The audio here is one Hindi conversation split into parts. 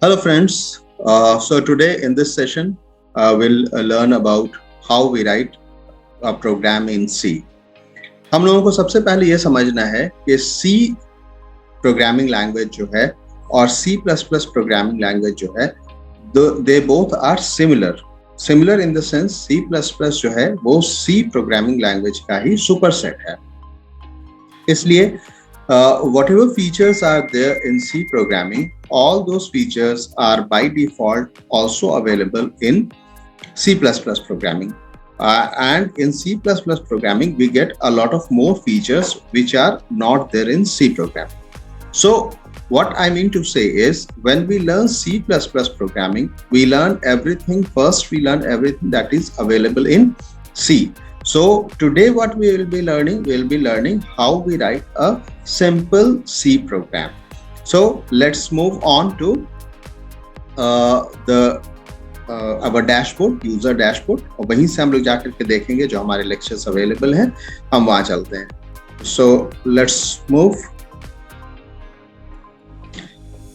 Hello friends. So today in this session, we'll learn about how we write a program in C. हम लोगों को सबसे पहले ये समझना है कि C प्रोग्रामिंग लैंग्वेज जो है और C++ प्रोग्रामिंग लैंग्वेज जो है, they both are similar. Similar in the sense C++ जो है वो C प्रोग्रामिंग लैंग्वेज का ही सुपरसेट है. इसलिए whatever features are there in C programming, all those features are by default also available in C++ programming. And in C++ programming, we get a lot of more features which are not there in C programming. So what I mean to say is, when we learn C++ programming, we learn everything. First, we learn everything that is available in C. So today what we will be learning how we write a simple C program. So let's move on to our dashboard, user dashboard, और वहीं से हम लोग जाकर के देखेंगे जो हमारे लेक्चर्स अवेलेबल हैं, हम वहाँ चलते हैं. So let's move.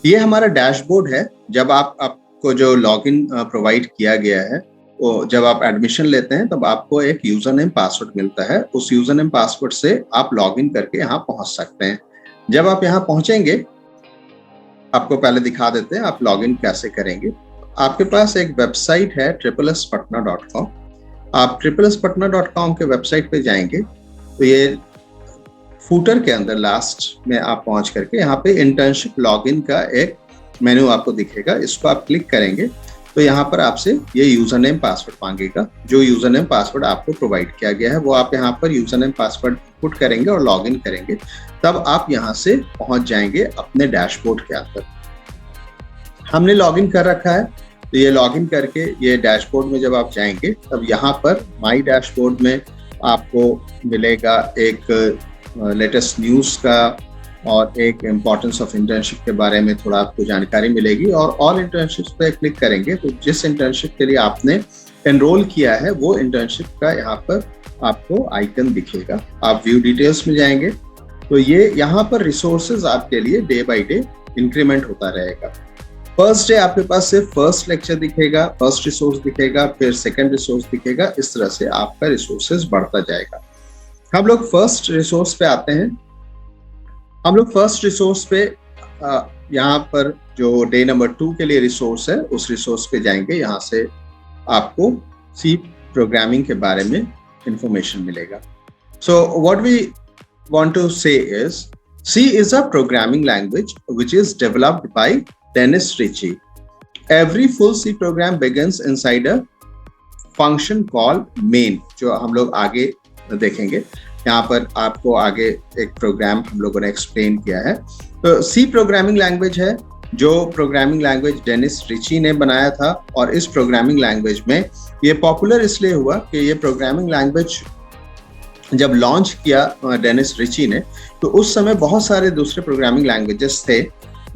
ये हमारा डैशबोर्ड है. जब आपको जो लॉगिन प्रोवाइड किया गया है, जब आप एडमिशन लेते हैं तब आपको एक यूजर नेम पासवर्ड मिलता है. उस यूजर नेम पासवर्ड से आप लॉगिन करके यहाँ पहुंच सकते हैं. जब आप यहाँ पहुंचेंगे, आपको पहले दिखा देते हैं आप लॉगिन कैसे करेंगे. आपके पास एक वेबसाइट है SSSpatna.com. आप SSSpatna.com के वेबसाइट पे जाएंगे तो ये फूटर के अंदर लास्ट में आप पहुंच करके यहाँ पे इंटर्नशिप लॉगिन का एक मेन्यू आपको दिखेगा. इसको आप क्लिक करेंगे तो यहाँ पर आपसे ये यूजर नेम पासवर्ड मांगेगा. जो यूजर नेम पासवर्ड आपको प्रोवाइड किया गया है वो आप यहाँ पर यूजर नेम पासवर्ड पुट करेंगे और लॉगिन करेंगे. तब आप यहाँ से पहुंच जाएंगे अपने डैशबोर्ड के अंदर. हमने लॉगिन कर रखा है तो ये लॉगिन करके ये डैशबोर्ड में जब आप जाएंगे तब यहाँ पर माई डैशबोर्ड में आपको मिलेगा एक लेटेस्ट न्यूज़ का और एक इम्पोर्टेंस ऑफ इंटर्नशिप के बारे में थोड़ा आपको जानकारी मिलेगी. और ऑल इंटर्नशिप्स पे क्लिक करेंगे तो जिस इंटर्नशिप के लिए आपने एनरोल किया है वो इंटर्नशिप का यहाँ पर आपको आइकन दिखेगा. आप व्यू डिटेल्स में जाएंगे तो ये यहाँ पर रिसोर्सेज आपके लिए डे बाय डे इंक्रीमेंट होता रहेगा. फर्स्ट डे आपके पास सिर्फ फर्स्ट लेक्चर दिखेगा, फर्स्ट रिसोर्स दिखेगा, फिर सेकेंड रिसोर्स दिखेगा. इस तरह से आपका रिसोर्सेज बढ़ता जाएगा. हम लोग फर्स्ट रिसोर्स पे आते हैं. हम लोग फर्स्ट रिसोर्स पे यहाँ पर जो डे नंबर 2 के लिए रिसोर्स है उस रिसोर्स पे जाएंगे. यहाँ से आपको सी प्रोग्रामिंग के बारे में इंफॉर्मेशन मिलेगा. So what we want to say is, C is a programming language which is developed by Dennis Ritchie. Every full C program begins inside a function called main, जो हम लोग आगे देखेंगे. यहाँ पर आपको आगे एक प्रोग्राम हम लोगों ने एक्सप्लेन किया है. तो सी प्रोग्रामिंग लैंग्वेज है जो प्रोग्रामिंग लैंग्वेज डेनिस रिची ने बनाया था. और इस प्रोग्रामिंग लैंग्वेज में ये पॉपुलर इसलिए हुआ कि ये प्रोग्रामिंग लैंग्वेज जब लॉन्च किया डेनिस रिची ने तो उस समय बहुत सारे दूसरे प्रोग्रामिंग लैंग्वेजेस थे.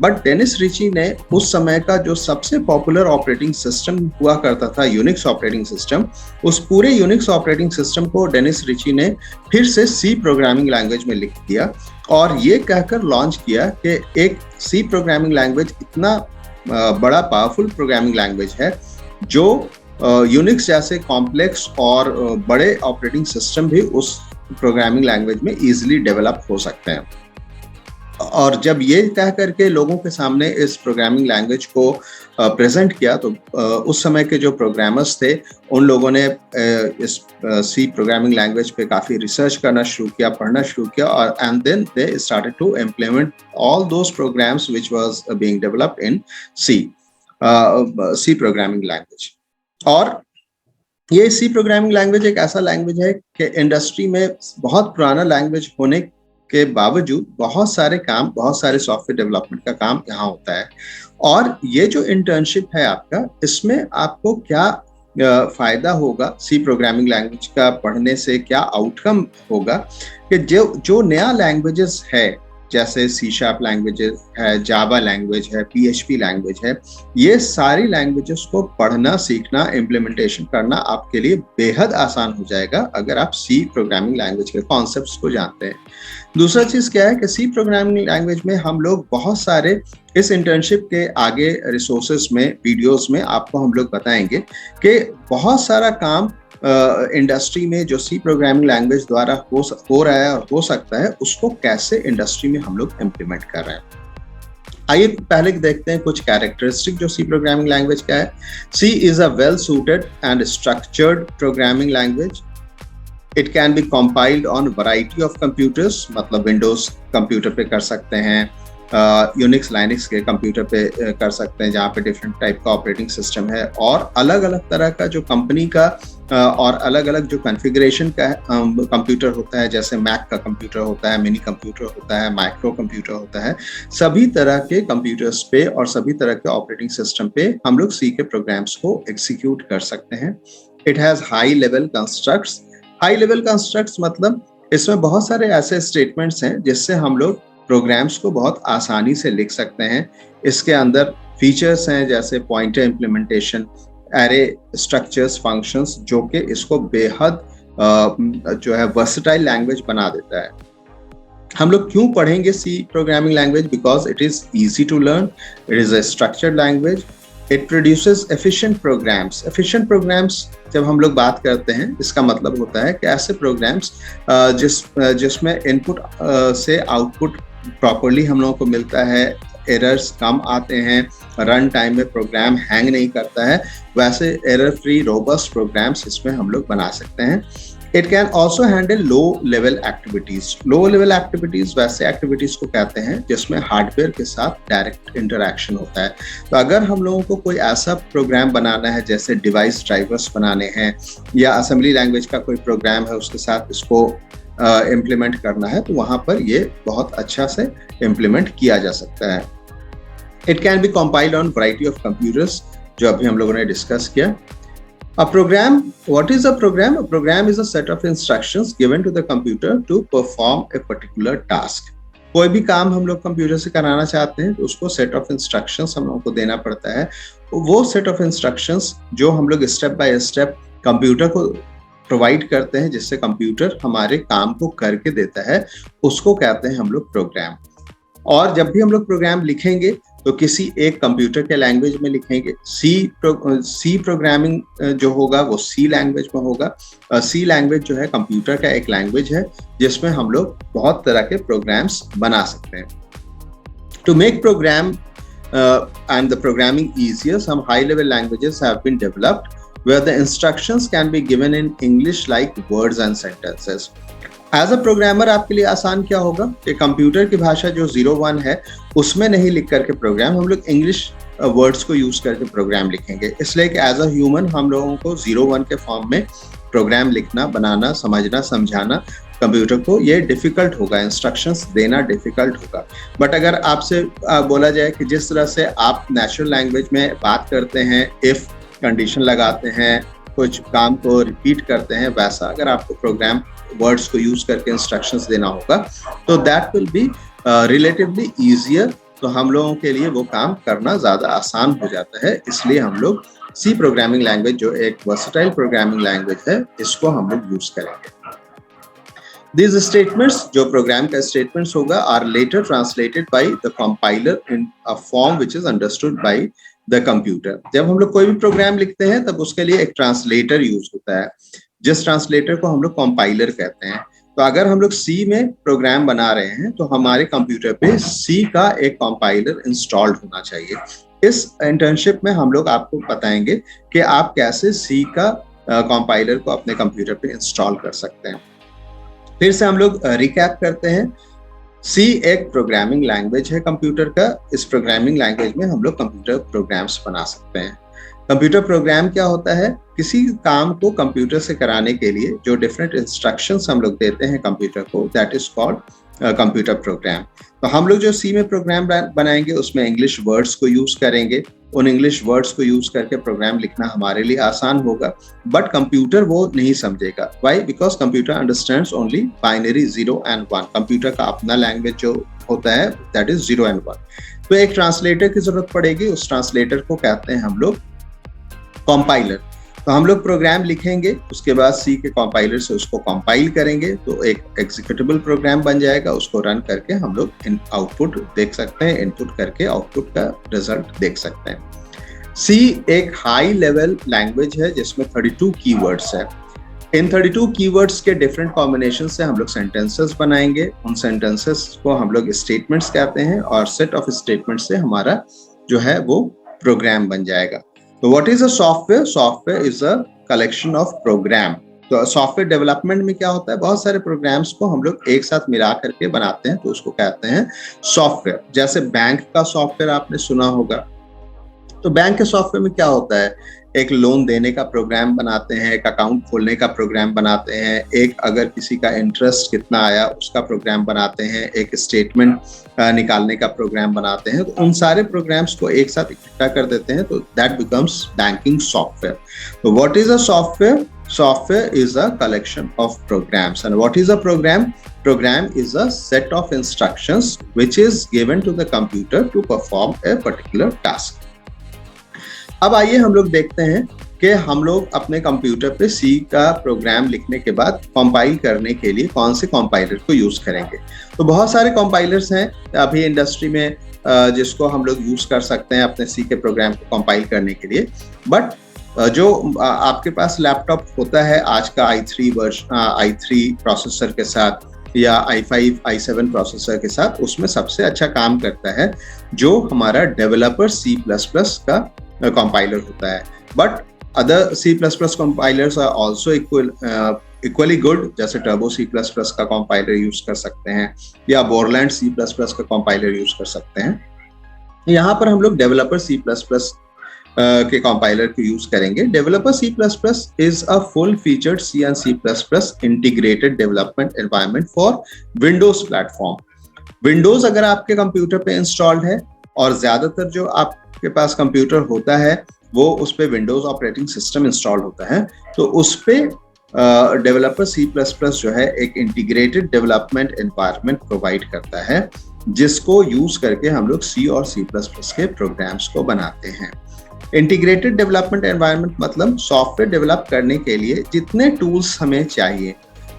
बट डेनिस रिची ने उस समय का जो सबसे पॉपुलर ऑपरेटिंग सिस्टम हुआ करता था, यूनिक्स ऑपरेटिंग सिस्टम, उस पूरे यूनिक्स ऑपरेटिंग सिस्टम को डेनिस रिची ने फिर से सी प्रोग्रामिंग लैंग्वेज में लिख दिया और ये कहकर लॉन्च किया कि एक सी प्रोग्रामिंग लैंग्वेज इतना बड़ा पावरफुल प्रोग्रामिंग लैंग्वेज है जो यूनिक्स जैसे कॉम्प्लेक्स और बड़े ऑपरेटिंग सिस्टम भी उस प्रोग्रामिंग लैंग्वेज में इजीली डेवलप हो सकते हैं. और जब ये कह करके लोगों के सामने इस प्रोग्रामिंग लैंग्वेज को प्रेजेंट किया तो उस समय के जो प्रोग्रामर्स थे उन लोगों ने इस सी प्रोग्रामिंग लैंग्वेज पे काफ़ी रिसर्च करना शुरू किया, पढ़ना शुरू किया. और and then they started to implement all those programs which was being developed in C programming language. और ये सी प्रोग्रामिंग लैंग्वेज एक ऐसा लैंग्वेज है कि इंडस्ट्री में बहुत पुराना लैंग्वेज होने के बावजूद बहुत सारे काम, बहुत सारे सॉफ्टवेयर डेवलपमेंट का काम यहाँ होता है. और ये जो इंटर्नशिप है आपका, इसमें आपको क्या फायदा होगा सी प्रोग्रामिंग लैंग्वेज का पढ़ने से, क्या आउटकम होगा कि जो नया लैंग्वेजेस है जैसे सी शार्प लैंग्वेज है, जावा लैंग्वेज है, PHP लैंग्वेज है, ये सारी लैंग्वेजेस को पढ़ना, सीखना, इम्प्लीमेंटेशन करना आपके लिए बेहद आसान हो जाएगा अगर आप सी प्रोग्रामिंग लैंग्वेज के कॉन्सेप्ट्स को जानते हैं। दूसरा चीज क्या है कि सी प्रोग्रामिंग लैंग्वेज में हम लोग बहुत सारे, इस इंटर्नशिप के आगे रिसोर्सेस में, वीडियोस में आपको हम लोग बताएंगे कि बहुत सारा काम इंडस्ट्री में जो सी प्रोग्रामिंग लैंग्वेज द्वारा हो रहा है और हो सकता है, उसको कैसे इंडस्ट्री में हम लोग इम्प्लीमेंट कर रहे हैं। आइए पहले देखते हैं कुछ कैरेक्टरिस्टिक जो सी प्रोग्रामिंग लैंग्वेज का है। C is a well suited and structured programming language. It can be compiled on variety of computers, मतलब विंडोज कंप्यूटर पे कर सकते हैं, यूनिक्स लाइनिक्स के कंप्यूटर पे कर सकते हैं जहाँ पे डिफरेंट टाइप का ऑपरेटिंग सिस्टम है, और अलग अलग तरह का जो कंपनी का और अलग अलग जो कॉन्फ़िगरेशन का कंप्यूटर होता है, जैसे मैक का कंप्यूटर होता है, मिनी कंप्यूटर होता है, माइक्रो कंप्यूटर होता है, सभी तरह के कंप्यूटर्स पे और सभी तरह के ऑपरेटिंग सिस्टम पे हम लोग सी के प्रोग्राम्स को एग्जीक्यूट कर सकते हैं। It has high level constructs. High level constructs मतलब इसमें बहुत सारे ऐसे स्टेटमेंट्स हैं जिससे हम लोग प्रोग्राम्स को बहुत आसानी से लिख सकते हैं। इसके अंदर फीचर्स हैं जैसे pointer implementation, array structures, functions, जो कि इसको बेहद जो है वर्सेटाइल लैंग्वेज बना देता है। हम लोग क्यों पढ़ेंगे C programming language? Because it is easy to learn, it is a structured language, it produces efficient programs. Efficient programs जब हम लोग बात करते हैं, इसका मतलब होता है कि ऐसे प्रोग्राम्स जिसमें इनपुट से आउटपुट प्रॉपरली हम लोगों को मिलता है, एरर्स कम आते हैं, रन टाइम में प्रोग्राम हैंग नहीं करता है, वैसे एरर फ्री रोबस्ट प्रोग्राम्स इसमें हम लोग बना सकते हैं। It can also handle low level activities. Low level activities वैसे एक्टिविटीज को कहते हैं जिसमें हार्डवेयर के साथ डायरेक्ट इंटरैक्शन होता है। तो अगर हम लोगों को कोई ऐसा प्रोग्राम बनाना है जैसे डिवाइस ड्राइवर्स बनाने हैं, या असेंबली लैंग्वेज का कोई प्रोग्राम है उसके साथ इसको इम्प्लीमेंट करना है, तो वहाँ पर ये बहुत अच्छा से इम्प्लीमेंट किया जा सकता है। It can be compiled on variety of computers, जो अभी हम लोगों ने डिस्कस किया। A program, what is a program? A program is a set of instructions given to the computer to perform a particular task. कोई भी काम हम लोग कंप्यूटर से कराना चाहते हैं तो उसको सेट ऑफ इंस्ट्रक्शंस हम लोगों को देना पड़ता है। वो सेट ऑफ इंस्ट्रक्शंस जो हम लोग स्टेप बाय स्टेप कंप्यूटर को प्रोवाइड करते हैं, जिससे कंप्यूटर हमारे काम को करके देता है, उसको कहते हैं हम लोग प्रोग्राम। और जब भी हम लोग प्रोग्राम लिखेंगे तो किसी एक कंप्यूटर के लैंग्वेज में लिखेंगे। सी प्रोग्रामिंग जो होगा वो सी लैंग्वेज में होगा। सी लैंग्वेज जो है कंप्यूटर का एक लैंग्वेज है जिसमें हम लोग बहुत तरह के प्रोग्राम्स बना सकते हैं। To make program and the programming easier, some high level languages have been developed where the instructions can be given in English like words and sentences. As a programmer आपके लिए आसान क्या होगा कि कंप्यूटर की भाषा जो 01 है उसमें नहीं लिख करके प्रोग्राम, हम लोग इंग्लिश वर्ड्स को यूज करके प्रोग्राम लिखेंगे। इसलिए कि एज अ ह्यूमन हम लोगों को 01 के फॉर्म में प्रोग्राम लिखना, बनाना, समझना, समझाना कंप्यूटर को ये डिफिकल्ट होगा, इंस्ट्रक्शंस देना डिफिकल्ट होगा। बट अगर आपसे बोला जाए कि जिस तरह से आप नेचुरल लैंग्वेज में बात करते हैं, इफ कंडीशन लगाते हैं, कुछ काम को रिपीट करते हैं, वैसा अगर आपको प्रोग्राम वर्ड्स को यूज करके इंस्ट्रक्शंस देना होगा तो that will be relatively easier. तो हम लोगों के लिए वो काम करना ज्यादा आसान हो जाता है। इसलिए हम लोग सी प्रोग्रामिंग लैंग्वेज जो एक वर्सेटाइल प्रोग्रामिंग लैंग्वेज है, इसको हम लोग यूज करेंगे। These statements, जो प्रोग्राम का स्टेटमेंट्स होगा, are later translated by the compiler in a form which is understood by the computer. जब हम लोग कोई भी प्रोग्राम लिखते हैं तब उसके लिए एक ट्रांसलेटर यूज होता है, जिस ट्रांसलेटर को हम लोग कंपाइलर कहते हैं। तो अगर हम लोग सी में प्रोग्राम बना रहे हैं तो हमारे कंप्यूटर पे सी का एक कंपाइलर इंस्टॉल्ड होना चाहिए। इस इंटर्नशिप में हम लोग आपको बताएंगे कि आप कैसे सी का कंपाइलर को अपने कंप्यूटर पे इंस्टॉल कर सकते हैं। फिर से हम लोग रिकैप करते हैं। सी एक प्रोग्रामिंग लैंग्वेज है कंप्यूटर का। इस प्रोग्रामिंग लैंग्वेज में हम लोग कंप्यूटर प्रोग्राम्स बना सकते हैं। कंप्यूटर प्रोग्राम क्या होता है? किसी काम को कंप्यूटर से कराने के लिए जो डिफरेंट इंस्ट्रक्शंस हम लोग देते हैं कंप्यूटर को, that is called computer program. तो हम लोग जो सी में प्रोग्राम बनाएंगे उसमें इंग्लिश वर्ड्स को यूज करेंगे, उन इंग्लिश वर्ड्स को यूज करके प्रोग्राम लिखना हमारे लिए आसान होगा, बट कंप्यूटर वो नहीं समझेगा। Why? Because computer understands only binary 0 and 1। Computer का अपना लैंग्वेज जो होता है दैट इज 0 and 1। तो एक ट्रांसलेटर की जरूरत पड़ेगी, उस ट्रांसलेटर को कहते हैं हम लोग कंपाइलर। तो हम लोग प्रोग्राम लिखेंगे, उसके बाद सी के कंपाइलर से उसको कंपाइल करेंगे तो एक एग्जीक्यूटेबल प्रोग्राम बन जाएगा। उसको रन करके हम लोग आउटपुट देख सकते हैं, इनपुट करके आउटपुट का रिजल्ट देख सकते हैं। सी एक हाई लेवल लैंग्वेज है जिसमें 32 कीवर्ड्स है। इन 32 कीवर्ड्स के डिफरेंट कॉम्बिनेशन से हम लोग सेंटेंसेस बनाएंगे। उन सेंटेंसेस को हम लोग स्टेटमेंट्स कहते हैं और सेट ऑफ स्टेटमेंट से हमारा जो है वो प्रोग्राम बन जाएगा। तो what is a software? Software is a collection of program. तो सॉफ्टवेयर डेवलपमेंट में क्या होता है, बहुत सारे प्रोग्राम्स को हम लोग एक साथ मिला करके बनाते हैं तो उसको कहते हैं सॉफ्टवेयर। जैसे बैंक का सॉफ्टवेयर आपने सुना होगा। तो बैंक के सॉफ्टवेयर में क्या होता है, एक लोन देने का प्रोग्राम बनाते हैं, एक अकाउंट खोलने का प्रोग्राम बनाते हैं, एक अगर किसी का इंटरेस्ट कितना आया उसका प्रोग्राम बनाते हैं, एक स्टेटमेंट निकालने का प्रोग्राम बनाते हैं। तो उन सारे प्रोग्राम्स को एक साथ इकट्ठा कर देते हैं तो दैट बिकम्स बैंकिंग सॉफ्टवेयर। तो what is a software? Software is a collection of programs. And what is a program? Program is a set of instructions which is given to the computer to perform a particular task. अब आइए हम लोग देखते हैं कि हम लोग अपने कंप्यूटर पे सी का प्रोग्राम लिखने के बाद कंपाइल करने के लिए कौन से कंपाइलर को यूज करेंगे। तो बहुत सारे कंपाइलर्स हैं अभी इंडस्ट्री में जिसको हम लोग यूज कर सकते हैं अपने सी के प्रोग्राम को कंपाइल करने के लिए। बट जो आपके पास लैपटॉप होता है आज का i3 प्रोसेसर के साथ या i5 i7 प्रोसेसर के साथ, उसमें सबसे अच्छा काम करता है जो हमारा डेवलपर C++ का कंपाइलर होता है। But other C++ compilers are also equally good, जैसे टर्बो C++ का कंपाइलर यूज कर सकते हैं या बोरलैंड C++ का कंपाइलर यूज कर सकते हैं। यहाँ पर हम लोग डेवलपर C++ के कंपाइलर को यूज करेंगे। Developer C++ is a full featured C and C++ integrated development environment for Windows platform. Windows अगर आपके कंप्यूटर पे इंस्टॉल्ड है और ज्यादातर जो आपके पास कंप्यूटर होता है वो उस पे विंडोज ऑपरेटिंग सिस्टम इंस्टॉल होता है, तो उस पे डेवलपर C++ जो है एक इंटीग्रेटेड डेवलपमेंट एनवायरनमेंट प्रोवाइड करता है जिसको यूज करके हम लोग C और C++ के प्रोग्राम्स को बनाते हैं। इंटीग्रेटेड डेवलपमेंट एनवायरनमेंट मतलब सॉफ्टवेयर डेवलप करने के लिए जितने टूल्स हमें चाहिए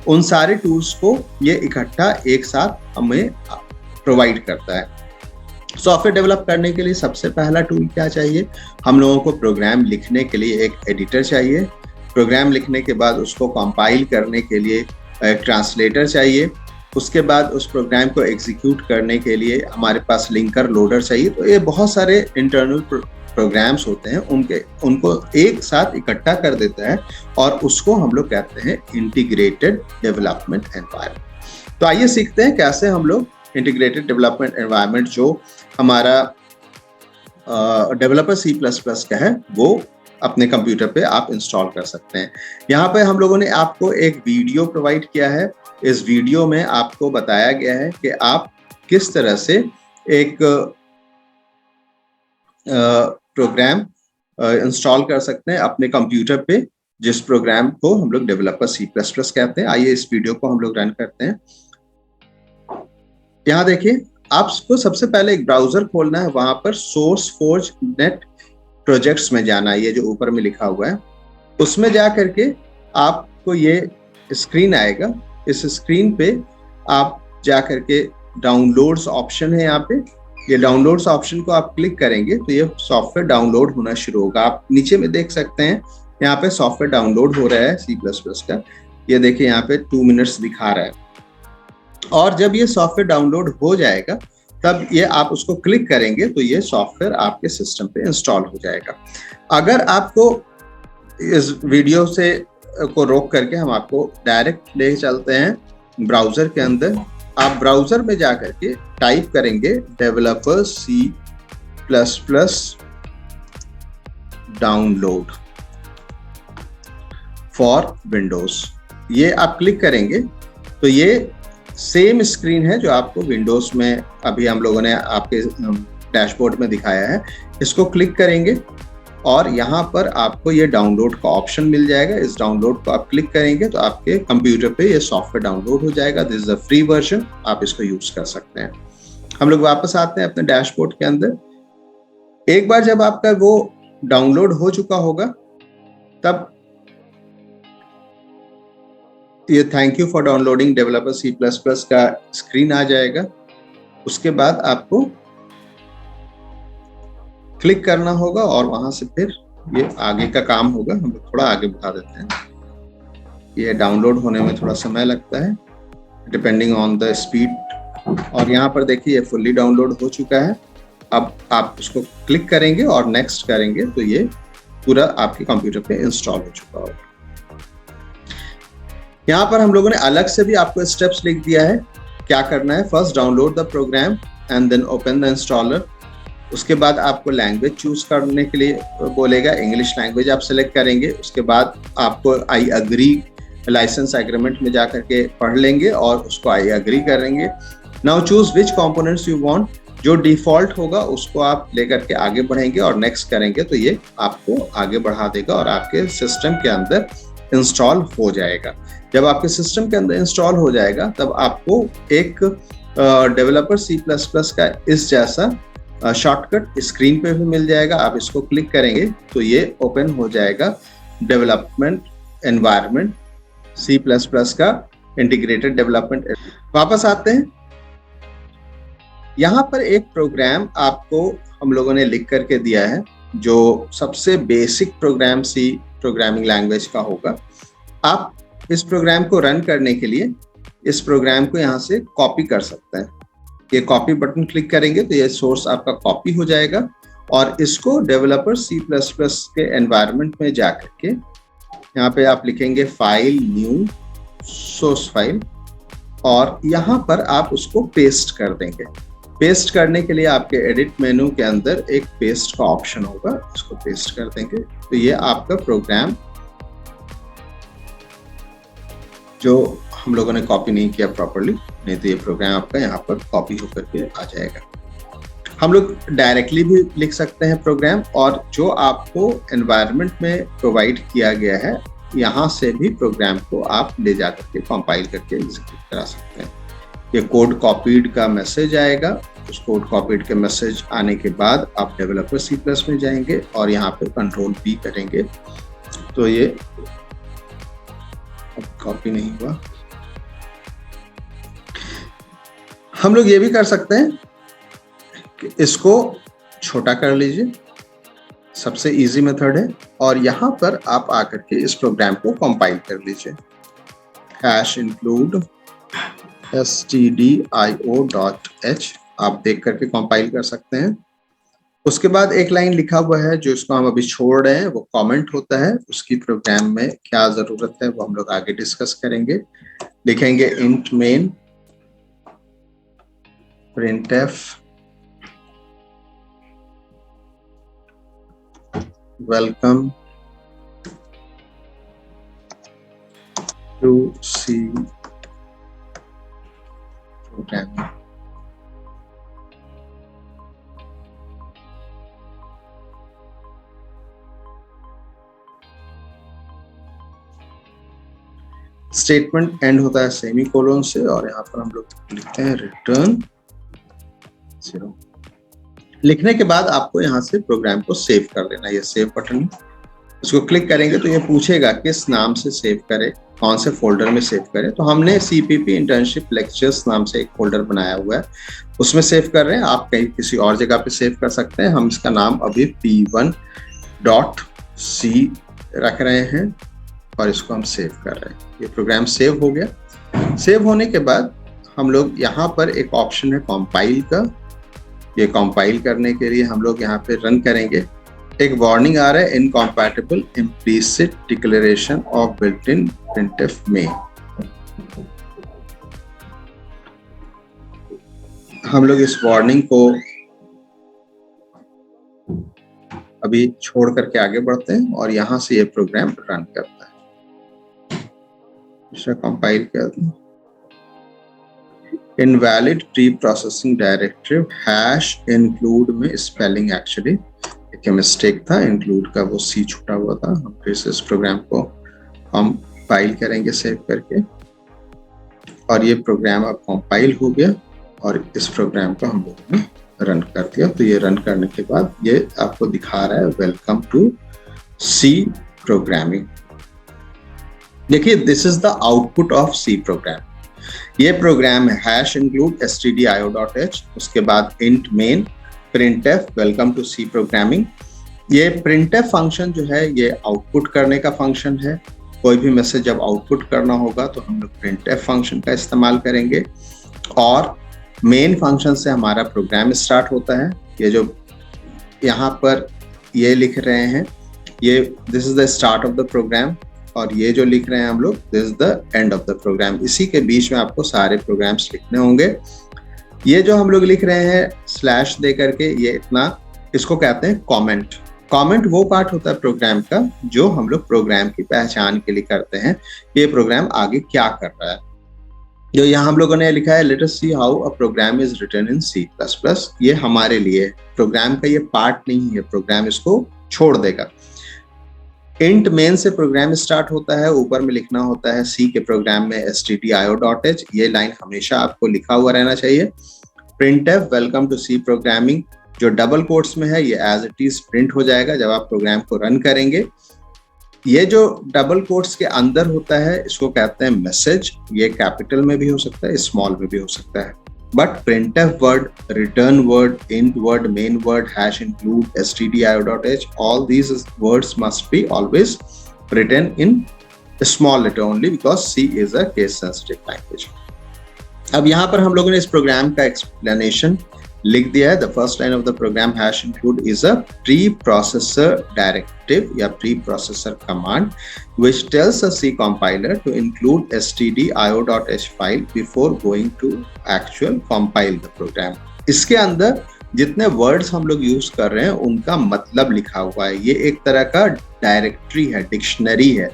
उन सारे टूल्स को ये इकट्ठा एक साथ हमें प्रोवाइड करता है। सॉफ्टवेयर डेवलप करने के लिए सबसे पहला टूल क्या चाहिए, हम लोगों को प्रोग्राम लिखने के लिए एक एडिटर चाहिए। प्रोग्राम लिखने के बाद उसको कंपाइल करने के लिए एक ट्रांसलेटर चाहिए। उसके बाद उस प्रोग्राम को एग्जीक्यूट करने के लिए हमारे पास लिंकर लोडर चाहिए। तो ये बहुत सारे इंटरनल प्रोग्राम्स होते हैं, उनको एक साथ इकट्ठा कर देता है और उसको हम लोग कहते हैं इंटीग्रेटेड डेवलपमेंट एनवायरनमेंट। तो आइए सीखते हैं कैसे हम लोग इंटीग्रेटेड डेवलपमेंट एनवायरनमेंट जो हमारा डेवलपर C++ का है वो अपने कंप्यूटर पे आप इंस्टॉल कर सकते हैं। यहाँ पे हम लोगों ने आपको एक वीडियो प्रोवाइड किया है। इस वीडियो में आपको बताया गया है कि आप किस तरह से एक प्रोग्राम इंस्टॉल कर सकते हैं अपने कंप्यूटर पे, जिस प्रोग्राम को हम लोग डेवलपर C++ कहते हैं। आइए इस वीडियो को हम लोग रन करते हैं। यहाँ देखिए, आपको सबसे पहले एक ब्राउजर खोलना है, वहां पर SourceForge.net प्रोजेक्ट्स में जाना है, ये जो ऊपर में लिखा हुआ है उसमें जा करके आपको ये स्क्रीन आएगा। इस स्क्रीन पे आप जा करके डाउनलोड्स ऑप्शन है, यहाँ पे ये डाउनलोड्स ऑप्शन को आप क्लिक करेंगे तो ये सॉफ्टवेयर डाउनलोड होना शुरू होगा। आप नीचे में देख सकते हैं यहाँ पे सॉफ्टवेयर डाउनलोड हो रहा है C++ का। ये देखिए यहाँ पे 2 मिनट्स दिखा रहा है और जब ये सॉफ्टवेयर डाउनलोड हो जाएगा तब ये आप उसको क्लिक करेंगे तो ये सॉफ्टवेयर आपके सिस्टम पे इंस्टॉल हो जाएगा। अगर आपको इस वीडियो से को रोक करके हम आपको डायरेक्ट ले चलते हैं ब्राउजर के अंदर। आप ब्राउजर में जा करके टाइप करेंगे developer C++ download for Windows. ये आप क्लिक करेंगे तो ये सेम स्क्रीन है जो आपको विंडोज में अभी हम लोगों ने आपके डैशबोर्ड में दिखाया है। इसको क्लिक करेंगे और यहाँ पर आपको ये डाउनलोड का ऑप्शन मिल जाएगा। इस डाउनलोड को आप क्लिक करेंगे तो आपके कंप्यूटर पे ये सॉफ्टवेयर डाउनलोड हो जाएगा। This is a free version, आप इसको यूज कर सकते हैं। हम लोग वापस आते हैं अपने डैशबोर्ड के अंदर। एक बार जब आपका वो डाउनलोड हो चुका होगा तब ये thank you for downloading developer C++ का स्क्रीन आ जाएगा। उसके बाद आपको क्लिक करना होगा और वहां से फिर ये आगे का काम होगा। हम लोग थोड़ा आगे बढ़ा देते हैं। ये डाउनलोड होने में थोड़ा समय लगता है डिपेंडिंग ऑन द स्पीड। और यहाँ पर देखिए ये फुल्ली डाउनलोड हो चुका है। अब आप उसको क्लिक करेंगे और नेक्स्ट करेंगे तो ये पूरा आपके कंप्यूटर पे इंस्टॉल हो चुका होगा। यहाँ पर हम लोगों ने अलग से भी आपको स्टेप्स लिख दिया है क्या करना है। First download the program and then open the installer. उसके बाद आपको लैंग्वेज चूज करने के लिए बोलेगा, इंग्लिश लैंग्वेज आप सेलेक्ट करेंगे। उसके बाद आपको आई अग्री लाइसेंस एग्रीमेंट में जाकर के पढ़ लेंगे और उसको आई अग्री करेंगे। Now choose which components you want, जो डिफॉल्ट होगा उसको आप लेकर के आगे बढ़ेंगे और नेक्स्ट करेंगे तो ये आपको आगे बढ़ा देगा और आपके सिस्टम के अंदर इंस्टॉल हो जाएगा। जब आपके सिस्टम के अंदर इंस्टॉल हो जाएगा तब आपको एक डेवलपर C++ का इस जैसा शॉर्टकट स्क्रीन पे भी मिल जाएगा। आप इसको क्लिक करेंगे तो ये ओपन हो जाएगा डेवलपमेंट एनवायरनमेंट C++ का इंटीग्रेटेड डेवलपमेंट। वापस आते हैं। यहाँ पर एक प्रोग्राम आपको हम लोगों ने लिख करके दिया है जो सबसे basic programme C programming language का होगा। आप इस प्रोग्राम को रन करने के लिए इस प्रोग्राम को यहाँ से कॉपी कर सकते हैं। ये कॉपी बटन क्लिक करेंगे तो ये सोर्स आपका कॉपी हो जाएगा और इसको डेवलपर C++ के एनवायरनमेंट में जाकर के यहाँ पे आप लिखेंगे फाइल न्यू सोर्स फाइल और यहाँ पर आप उसको पेस्ट कर देंगे। पेस्ट करने के लिए आपके एडिट मेनू के अंदर एक पेस्ट का ऑप्शन होगा, इसको पेस्ट कर देंगे तो ये आपका प्रोग्राम जो हम लोगों ने कॉपी नहीं किया प्रॉपर्ली, नहीं तो ये प्रोग्राम आपका यहाँ पर कॉपी होकर के आ जाएगा। हम लोग डायरेक्टली भी लिख सकते हैं प्रोग्राम और जो आपको एनवायरनमेंट में प्रोवाइड किया गया है यहाँ से भी प्रोग्राम को आप ले जा करके कंपाइल करके एग्जीक्यूट करा सकते हैं। ये कोड कॉपीड का मैसेज आएगा। उस कोड कॉपीड के मैसेज आने के बाद आप डेवलपर C++ में जाएंगे और यहाँ पे कंट्रोल P करेंगे तो ये कॉपी नहीं हुआ। हम लोग ये भी कर सकते हैं कि इसको छोटा कर लीजिए, सबसे इजी मेथड है। और यहाँ पर आप आकर के इस प्रोग्राम को कंपाइल कर लीजिए। #include stdio.h आप देख करके कंपाइल कर सकते हैं। उसके बाद एक लाइन लिखा हुआ है जो इसको हम अभी छोड़ रहे हैं, वो कमेंट होता है। उसकी प्रोग्राम में क्या जरूरत है वो हम लोग आगे डिस्कस करेंगे। लिखेंगे int main printf welcome to C programming। Statement and होता है सेमीकोलन से और यहाँ पर हम लोग लिखते हैं रिटर्न 0। लिखने के बाद आपको यहाँ से प्रोग्राम को सेव कर देना। ये सेव बटन, इसको क्लिक करेंगे तो ये पूछेगा किस नाम से सेव करें, कौन से फोल्डर में सेव करें। तो हमने CPP इंटर्नशिप लेक्चर्स नाम से एक फोल्डर बनाया हुआ है, उसमें सेव कर रहे हैं। आप कहीं किसी और जगह पे सेव कर सकते हैं। हम इसका नाम अभी p1.c रख रहे हैं और इसको हम सेव कर रहे हैं। ये प्रोग्राम सेव हो गया। सेव होने के बाद हम लोग यहाँ पर एक ऑप्शन है कंपाइल का। ये कंपाइल करने के लिए हम लोग यहाँ पे रन करेंगे। एक वार्निंग आ रहा है incompatible implicit declaration of built in printf में। हम लोग इस वार्निंग को अभी छोड़ करके आगे बढ़ते हैं और यहाँ से ये प्रोग्राम रन करता है। इसे कंपाइल कर दूं। Invalid pre processing directive hash include में स्पेलिंग एक्चुअली एक मिस्टेक था, इंक्लूड का वो सी छूटा हुआ था। हम फिर से इस प्रोग्राम को हम कंपाइल करेंगे सेव करके, और ये प्रोग्राम अब कंपाइल हो गया और इस प्रोग्राम को हम लोगों ने रन कर दिया। तो ये रन करने के बाद ये आपको दिखा रहा है वेलकम टू सी प्रोग्रामिंग। देखिए this is the output of C program. ये प्रोग्राम है हैश इंक्लूड stdio.h, उसके बाद int main printf welcome to C programming. ये प्रिंटफ फंक्शन जो है ये आउटपुट करने का फंक्शन है। कोई भी मैसेज जब आउटपुट करना होगा तो हम लोग प्रिंटफ फंक्शन का इस्तेमाल करेंगे, और मेन फंक्शन से हमारा प्रोग्राम स्टार्ट होता है। ये जो यहाँ पर ये लिख रहे हैं ये this is the start of the program, और ये जो लिख रहे हैं हम लोग this is the end of the program. इसी के बीच में आपको सारे प्रोग्राम्स लिखने होंगे। ये जो हम लोग लिख रहे हैं स्लैश दे करके, ये इतना, इसको कहते हैं कमेंट। कमेंट वो पार्ट होता है प्रोग्राम का जो हम लोग प्रोग्राम की पहचान के लिए करते हैं, ये प्रोग्राम आगे क्या कर रहा है। जो यहाँ हम लोगों ने लिखा है let us see how a program is written in C++, ये हमारे लिए प्रोग्राम का ये पार्ट नहीं है, प्रोग्राम इसको छोड़ देगा। इंट मेन से प्रोग्राम स्टार्ट होता है, ऊपर में लिखना होता है सी के प्रोग्राम में stdio.h, ये लाइन हमेशा आपको लिखा हुआ रहना चाहिए। Printf welcome to C programming जो डबल कोट्स में है ये एज इट इज प्रिंट हो जाएगा जब आप प्रोग्राम को रन करेंगे। ये जो डबल कोट्स के अंदर होता है इसको कहते हैं मैसेज। ये कैपिटल में भी हो सकता है, स्मॉल में भी हो सकता है, but printf word, return word, int word, main word, hash include, stdio.h, all these words must be always written in small letter only because C is a case sensitive language. अब यहाँ पर हम लोगों ने इस प्रोग्राम का एक्सप्लेनेशन लिख दिया है। The first line of the program hash include is a preprocessor directive या preprocessor command which tells a C compiler to include stdio.h file before going to actual compile the program. इसके अंदर जितने वर्ड्स हम लोग यूज कर रहे हैं उनका मतलब लिखा हुआ है। ये एक तरह का डायरेक्टरी है, डिक्शनरी है।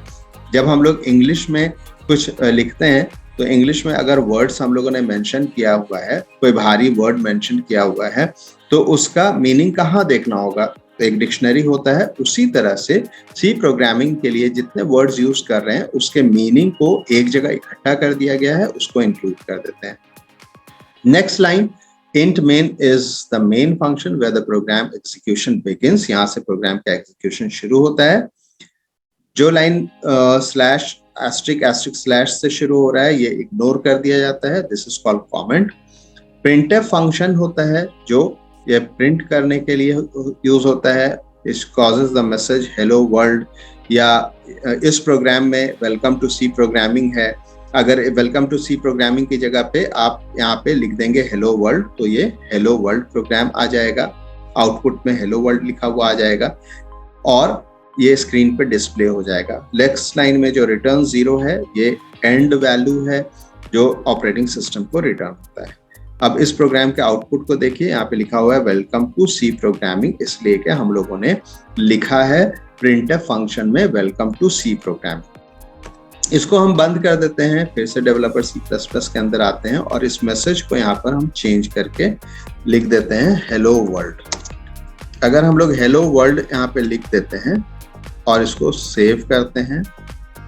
जब हम लोग इंग्लिश में कुछ लिखते हैं तो इंग्लिश में अगर वर्ड्स हम लोगों ने मेंशन किया हुआ है, कोई भारी वर्ड मेंशन किया हुआ है, तो उसका मीनिंग कहाँ देखना होगा, तो एक डिक्शनरी होता है। उसी तरह से सी प्रोग्रामिंग के लिए जितने वर्ड्स यूज कर रहे हैं उसके मीनिंग को एक जगह इकट्ठा कर दिया गया है, उसको इंक्लूड कर देते हैं। Next line, int main is the main function where the program execution begins, यहाँ से प्रोग्राम का एग्जीक्यूशन शुरू होता है। जो line slash asterisk asterisk slash से शुरू हो रहा है ये इग्नोर कर दिया जाता है, this is called comment. Printf function होता है जो ये प्रिंट करने के लिए यूज होता है। It causes the message hello world, या इस प्रोग्राम में वेलकम टू सी प्रोग्रामिंग है, अगर वेलकम टू सी प्रोग्रामिंग की जगह पे आप यहाँ पे लिख देंगे हेलो वर्ल्ड तो ये हेलो वर्ल्ड प्रोग्राम आ जाएगा, आउटपुट में हेलो वर्ल्ड लिखा हुआ आ जाएगा और ये स्क्रीन पे डिस्प्ले हो जाएगा। नेक्स्ट लाइन में जो रिटर्न 0 है ये एंड वैल्यू है जो ऑपरेटिंग सिस्टम को रिटर्न होता है। अब इस प्रोग्राम के आउटपुट को देखिए, यहाँ पे लिखा हुआ है वेलकम टू सी प्रोग्रामिंग, इसलिए कि हम लोगों ने लिखा है प्रिंटफ फंक्शन में वेलकम टू सी प्रोग्रामिंग। इसको हम बंद कर देते हैं, फिर से डेवलपर C++ के अंदर आते हैं और इस मैसेज को यहाँ पर हम चेंज करके लिख देते हैं हेलो वर्ल्ड। अगर हम लोग हेलो वर्ल्ड यहाँ पे लिख देते हैं और इसको सेव करते हैं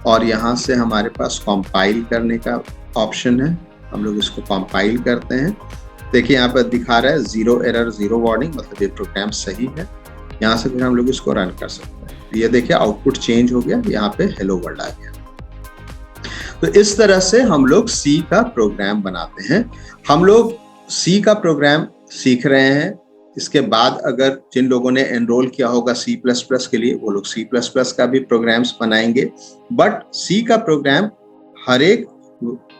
और यहाँ से हमारे पास कंपाइल करने का ऑप्शन है, हम लोग इसको कंपाइल करते हैं। देखिए यहाँ पर दिखा रहा है 0 एरर 0 वार्निंग, मतलब ये प्रोग्राम सही है। यहाँ से फिर हम लोग इसको रन कर सकते हैं। ये देखिए आउटपुट चेंज हो गया, यहाँ पे हेलो वर्ल्ड आ गया। तो इस तरह से हम लोग सी का प्रोग्राम बनाते हैं। हम लोग सी का प्रोग्राम सीख रहे हैं। इसके बाद अगर जिन लोगों ने एनरोल किया होगा C++ के लिए वो लोग C++ का भी प्रोग्राम्स बनाएंगे, बट सी का प्रोग्राम हर एक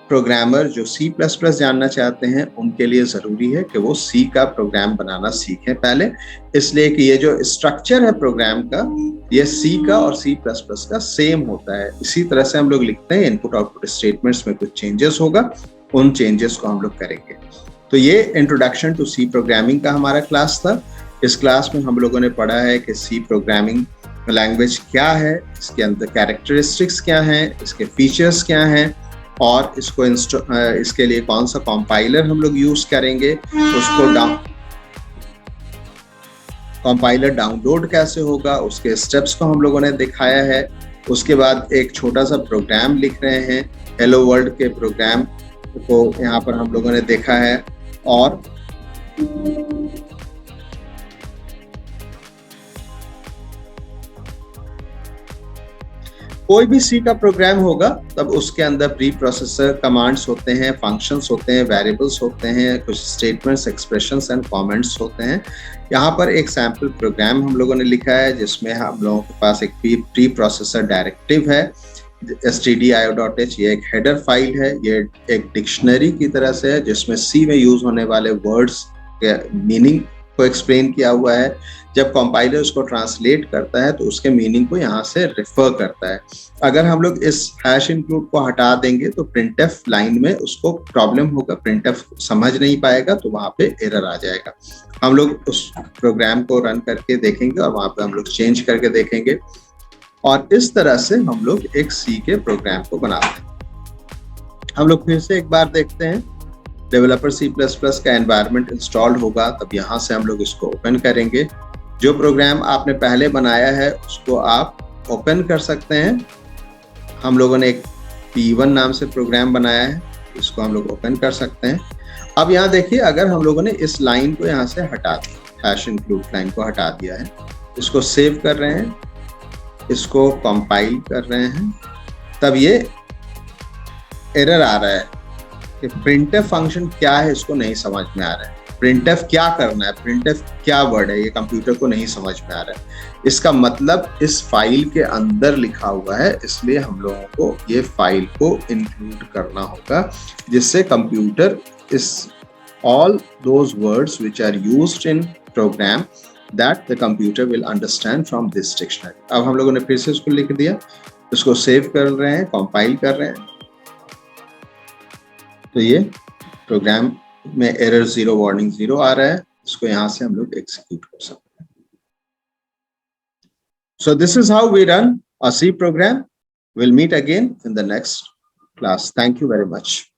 प्रोग्रामर जो C++ जानना चाहते हैं उनके लिए जरूरी है कि वो सी का प्रोग्राम बनाना सीखें पहले, इसलिए कि ये जो स्ट्रक्चर है प्रोग्राम का ये सी का और C++ का सेम होता है। इसी तरह से हम लोग लिखते हैं, इनपुट आउटपुट स्टेटमेंट्स में कुछ चेंजेस होगा, उन चेंजेस को हम लोग करेंगे। तो ये इंट्रोडक्शन टू सी प्रोग्रामिंग का हमारा क्लास था। इस क्लास में हम लोगों ने पढ़ा है कि सी प्रोग्रामिंग लैंग्वेज क्या है, इसके अंदर कैरेक्टरिस्टिक्स क्या हैं, इसके फीचर्स क्या हैं, और इसके लिए कौन सा कंपाइलर हम लोग यूज करेंगे, उसको कंपाइलर डाउनलोड कैसे होगा, उसके स्टेप्स को हम लोगों ने दिखाया है। उसके बाद एक छोटा सा प्रोग्राम लिख रहे हैं, हेलो वर्ल्ड के प्रोग्राम को यहाँ पर हम लोगों ने देखा है। और कोई भी सी का प्रोग्राम होगा तब उसके अंदर प्री प्रोसेसर कमांड्स होते हैं, फंक्शंस होते हैं, वेरिएबल्स होते हैं, कुछ स्टेटमेंट्स, एक्सप्रेशंस एंड कमेंट्स होते हैं। यहाँ पर एक सैम्पल प्रोग्राम हम लोगों ने लिखा है जिसमें हम लोगों के पास एक प्री प्रोसेसर डायरेक्टिव है stdio.h। ये एक हेडर फाइल है, ये एक डिक्शनरी की तरह से है जिसमें सी में यूज होने वाले वर्ड्स के मीनिंग को एक्सप्लेन किया हुआ है। जब कंपाइलर उसको ट्रांसलेट करता है तो उसके मीनिंग को यहाँ से रेफर करता है। अगर हम लोग इस हैश इंक्लूड को हटा देंगे तो प्रिंटफ लाइन में उसको प्रॉब्लम होगा, प्रिंटफ समझ नहीं पाएगा, तो वहां पे एरर आ जाएगा। हम लोग उस प्रोग्राम को रन करके देखेंगे और वहां पे हम लोग चेंज करके देखेंगे और इस तरह से हम लोग एक सी के प्रोग्राम को बनाते हैं। हम लोग फिर से एक बार देखते हैं। डेवलपर C++ का एनवायरनमेंट इंस्टॉल्ड होगा तब यहाँ से हम लोग इसको ओपन करेंगे। जो प्रोग्राम आपने पहले बनाया है उसको आप ओपन कर सकते हैं। हम लोगों ने एक P1 नाम से प्रोग्राम बनाया है, इसको हम लोग ओपन कर सकते हैं। अब यहाँ देखिए, अगर हम लोगों ने इस लाइन को यहाँ से हटा दिया, हैश इंक्लूड लाइन को हटा दिया है, इसको सेव कर रहे हैं, इसको कंपाइल कर रहे हैं, तब ये एरर आ रहा है कि प्रिंटफ फंक्शन क्या है इसको नहीं समझ में आ रहा है। प्रिंटफ क्या करना है, प्रिंटफ क्या वर्ड है, ये कंप्यूटर को नहीं समझ में आ रहा है। इसका मतलब इस फाइल के अंदर लिखा हुआ है, इसलिए हम लोगों को ये फाइल को इंक्लूड करना होगा जिससे कंप्यूटर इस all those words which are used in program that the computer will understand from this dictionary। अब हम लोगों ने फिर से इसको लिख दिया, इसको सेव कर रहे हैं, कंपाइल कर रहे हैं, तो ये प्रोग्राम में एरर 0 वार्निंग 0 आ रहा है। इसको यहाँ से हम लोग एग्जीक्यूट कर सकते हैं। So this is how we run a C program. We'll meet again in the next class. Thank you very much.